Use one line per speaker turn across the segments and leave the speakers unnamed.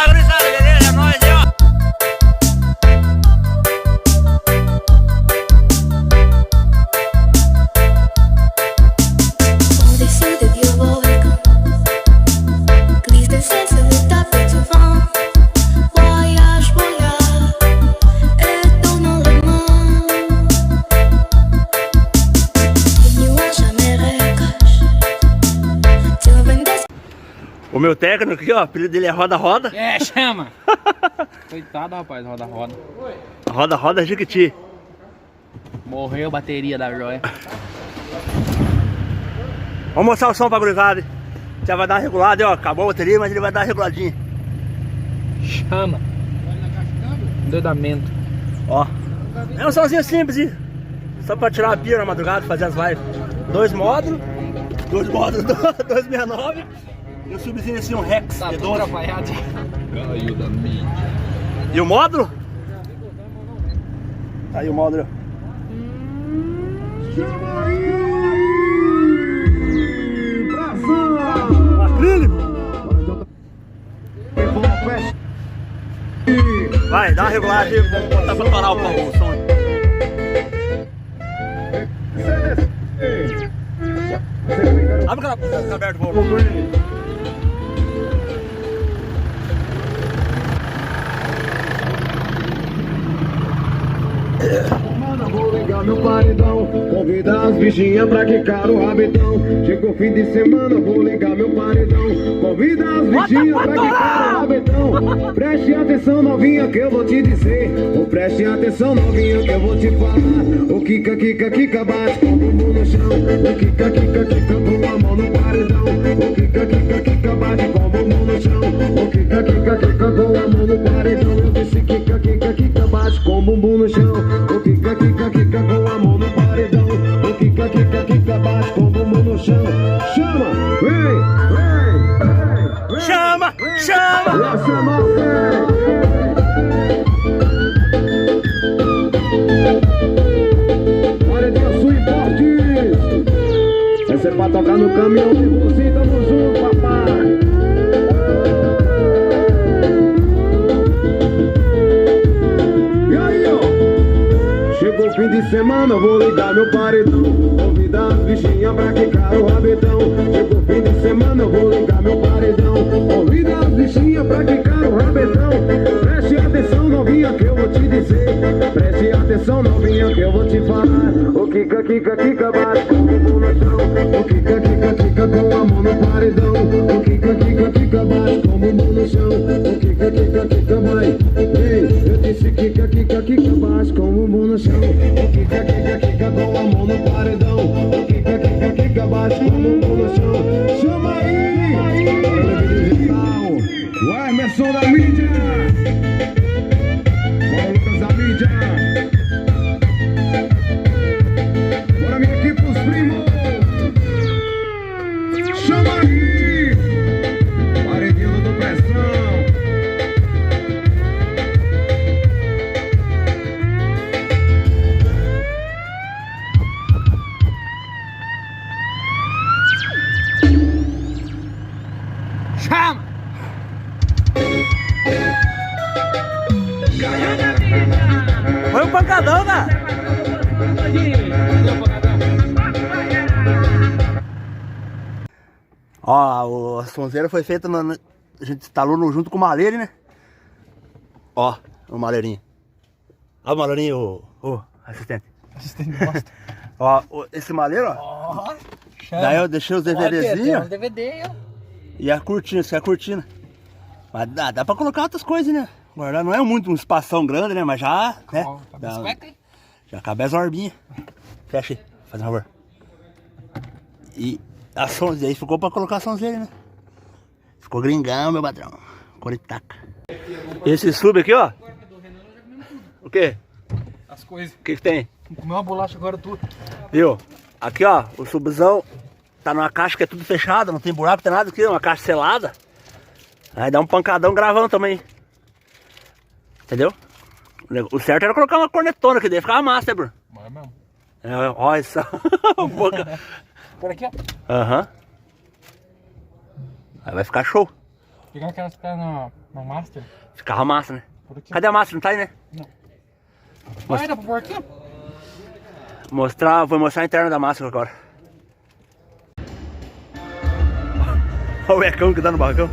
gurizada, beleza? É nóis aí, ó. O meu técnico aqui, ó, o apelido dele é Roda-Roda.
É, chama! Coitado, rapaz, roda-roda.
Roda-Roda Jiquiti.
Morreu a bateria da joia.
Vamos mostrar o som pra gurizada. Já vai dar uma regulada, ó. Acabou a bateria, mas ele vai dar uma reguladinha.
Chama! Endoidamento.
Ó. É um somzinho simples, hein? Só pra tirar a pia na madrugada, fazer as lives. Dois módulos, 269. E o subzinho assim, um Rex.
Tá tudo atrapalhado. Caiu da mídia.
E o módulo? Tá aí o módulo. Acrílico. Vai, dá uma regulagem aí, vamos botar pra parar o som. Abre aquela porta aberta, vou.
Vou ligar meu paredão, convidar as bichinhas pra quicar o rabetão. Chegou fim de semana, vou ligar meu paredão, convidar as bichinhas pra quicar o rabetão. Preste atenção, novinha, que eu vou te dizer. Oh, preste atenção, novinha, que eu vou te falar. O kika, kika, kika, bate com o bumbum no chão. O kika, kika, kika, com a mão no paredão. O kika, kika, kika, bate com o bumbum no chão. O kika, kika, kika, com a mão no paredão. Eu disse kika, kika, kika, bate com o bumbum no chão. O kika, kika, kika, com a mão no paredão. O kika, kika, kika, bate com o bumbum no chão. Chama, vem, vem, vem.
Chama, chama.
Essa é Paredão Sul Importes. Essa é pra tocar no caminhão de você, tamo junto, papai. E aí, ó? Chegou o fim de semana, vou ligar meu paredão. Convidar as bichinhas pra quicar o rabetão. Chegou o fim de semana, vou ligar meu paredão. Convidar as bichinhas pra quicar o rabetão. Preste atenção, novinha, que eu vou te dizer. Preste atenção, novinha, que eu vou te falar. O kika, kika, kika, bate com o bumbum no chão. O kika, kika, kika, com a mão no paredão. O kika, kika, kika, bate com o bumbum no chão. O kika, kika, kika, vai. Ei, eu disse kika, kika, kika, bate com o bumbum no chão. O kika, kika, kika, com a mão no paredão. O kika, kika, kika, bate com o bumbum no chão. Chama aí! Digital, o Emerson da mídia. Bora, Lucas da mídia. Bora, minha equipe, os primos. Chama aí! Paredinho do pressão.
Chama!
Foi um pancadão, cara. Ó, a sonzeira foi feita, a gente instalou junto com o maleiro, né? Ó, o maleirinho. Ó o maleirinho, o assistente.
Assistente bosta.
Ó, esse maleiro, ó.
Ó,
Daí eu deixei os DVDzinhos.
DVD, ó.
E a cortina, isso é a cortina. Mas dá pra colocar outras coisas, né? Guardar não é muito um espação grande, né? Mas já, né?
Ó, cabe as cuecas, hein?
Já cabe as orbinhas. Fecha aí, faz um favor. E a sonzeira, aí ficou pra colocar a sonzeira, né? Ficou gringão, meu patrão. Coritaca. Esse sub aqui, ó. O quê?
As coisas.
O que tem?
Comeu uma bolacha agora tudo.
Viu? Aqui, ó, o subzão tá numa caixa que é tudo fechada, não tem buraco, não tem nada aqui, é uma caixa selada. Aí dá um pancadão gravando também. Entendeu? O certo era colocar uma cornetona que daí ficava massa, né, Bruno?
Bora mesmo.
É, olha só.
Por aqui, ó.
Aham. Aí vai ficar show.
Pegar aquelas pernas na Master.
Ficava massa, né?
Por aqui.
Cadê a massa? Não tá aí, né?
Vai, dá pra pôr aqui, ó.
Vou mostrar a interna da massa agora. Olha o ecão que dá no barracão.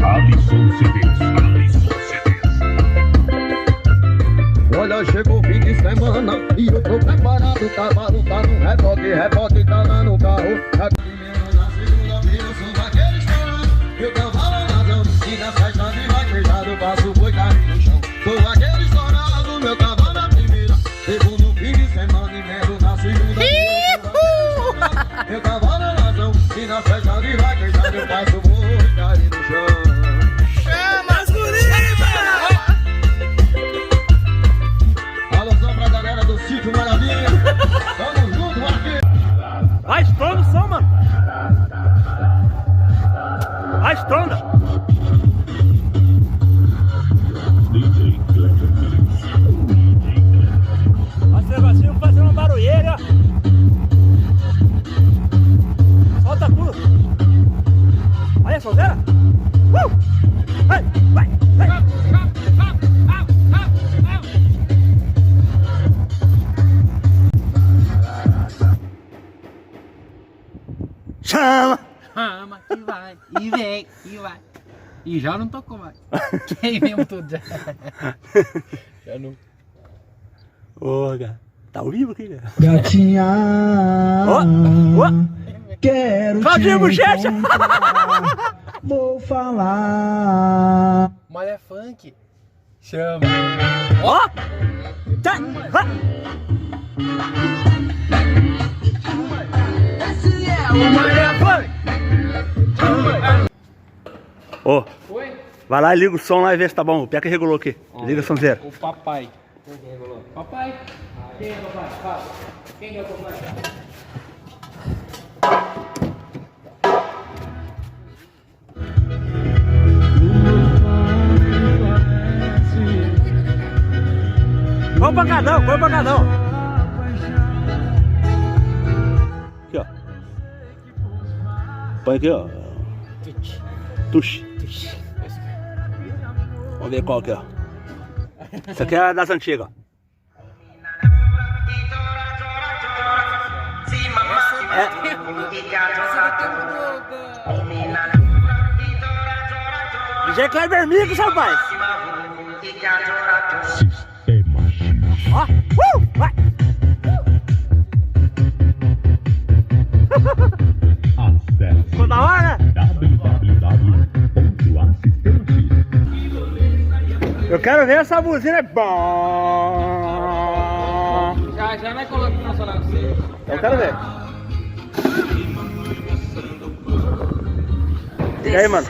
Alisson CDs. Olha, chegou o fim de semana e eu tô preparado. O cavalo tá no rebote tá lá no carro. Na segunda-feira eu sou vaqueiro estourado. Meu cavalo ladrão e na festa de vaquejado eu passo boi carinho no chão. Sou vaqueiro estourado, meu cavalo na primeira. Segundo fim de semana e mero na segunda-feira. Meu cavalo ladrão e na festa de vaquejado eu passo boi carinho no chão. Sítio Maravilha, tamo junto aqui.
Vai, estronda o som, mano. Vai, estronda. Esse negocinho fazer uma barulheira. Solta tudo. Olha a sonzeira. Vai, vai, vai. Chama!
Chama que vai, e vem, e vai. E já não tocou mais. Queimemos tudo já. Já não.
Ô, cara. Tá ao vivo aqui, cara.
Gatinha, quero
Claudinho
te
Bochecha!
encontrar, vou falar.
Mas é funk. Chama.
Ó! Tá! Ha! Ô,
Oi?
vai lá e liga o som lá e vê se tá bom. O Pia que regulou aqui. Liga o somzeiro.
O papai. Quem regulou? Papai. Quem é o papai? Fala. Quem é o papai?
Põe o pancadão, põe o pancadão. Aqui, ó. Põe aqui, ó. Tuxi. Vamos ver qual que é, ó. Isso aqui é das antigas, ó. DJ Kleber Migos, rapaz.
Sistema
Ó, vai.
Acesse
Ficou da hora, né?
www.assistemax.
Eu quero ver essa buzina. Bom.
Já vai colocar funcionar com você.
Eu quero ver. E aí, mano?